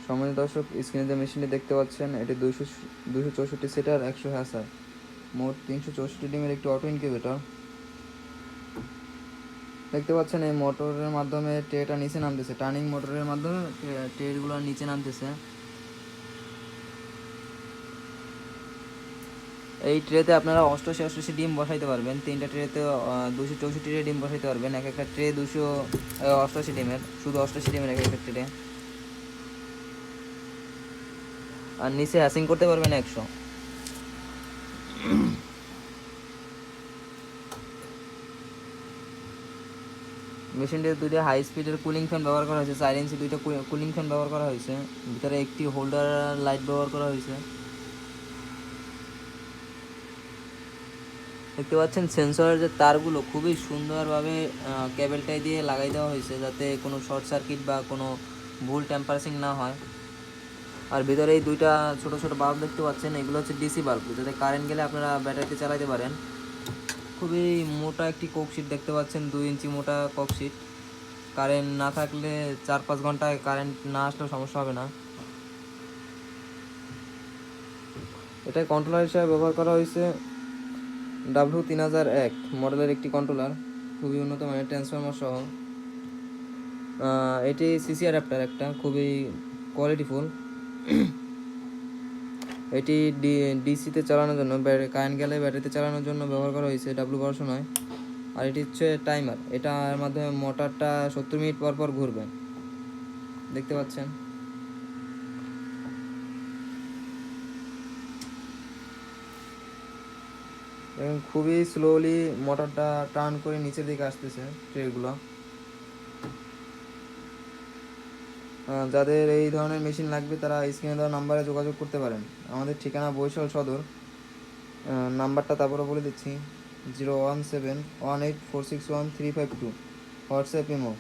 সম্মানিত দর্শক, স্ক্রিনে যে মেশিনটি দেখতে পাচ্ছেন এটি 264 সিটার 100 হ্যাসার, মোট 364 ডিমের একটি অটো ইনকিউবেটর। দেখতে পাচ্ছেন এই মোটরের মাধ্যমে ট্রেটা নিচে নামতেছে, টার্নিং মোটরের মাধ্যমে ট্রেগুলো নিচে নামতেছে। এই ট্রেতে আপনারা 88 ডিম বসাইতে পারবেন। 3টা ট্রেতে 264 ডিম বসাইতে পারবেন। এক একটা ট্রে 288 ডিমের, শুধু 88 ডিমের এক একটা ট্রে। আর নিচে হ্যাসিং করতে পারবেন 100। মেশিনটিতে 2টা হাই স্পিডের কুলিং ফ্যান ব্যবহার করা হয়েছে, 4 ইঞ্চি 2টা কুলিং ফ্যান ব্যবহার করা হয়েছে। ভিতরে একটি হোল্ডার লাইট ব্যবহার করা হয়েছে। দেখতে পাচ্ছেন সেন্সরের যে তারগুলো খুবই সুন্দরভাবে কেবেলটাই দিয়ে লাগাই দেওয়া হয়েছে, যাতে কোনো শর্ট সার্কিট বা কোনো ভুল টেম্পারেসিং না হয়। আর ভিতরে এই 2টা ছোট ছোট বাল্ব দেখতে পাচ্ছেন, এগুলো হচ্ছে ডিসি বাল্ব, যাতে কারেন্ট গেলে আপনারা ব্যাটারিতে চালাতে পারেন। খুবই মোটা একটি কোকশিট দেখতে পাচ্ছেন, 2 ইঞ্চি মোটা কোকশিট। কারেন্ট না থাকলে 4-5 ঘন্টায় কারেন্ট না আসলেও সমস্যা হবে না। এটা কন্ট্রোলার হিসেবে ব্যবহার করা হয়েছে W3001 মডেলের একটি কন্ট্রোলার, খুবই উন্নত মানের ট্রান্সফরমার সহ। এটি সিসি অ্যাডাপ্টার একটা, খুবই কোয়ালিটিফুল। এটি ডিসিতে চালানোর জন্য, কারেন্ট গেলে ব্যাটারিতে চালানোর জন্য ব্যবহার করা হয়েছে W1209। আর এটি হচ্ছে টাইমার, এটার মাধ্যমে মোটরটা 70 মিনিট পর পর ঘুরবে, দেখতে পাচ্ছেন। এবং খুবই স্লোলি মোটরটা টার্ন করে নিচের দিকে আসতেছে ট্রেগুলো। যাদের এই ধরনের মেশিন লাগবে তারা স্ক্রিনে দেওয়া নাম্বারে যোগাযোগ করতে পারেন। আমাদের ঠিকানা বরিশাল সদর। নাম্বারটা তারপরে বলে দিচ্ছি, 0171846135 হোয়াটসঅ্যাপ ইমো।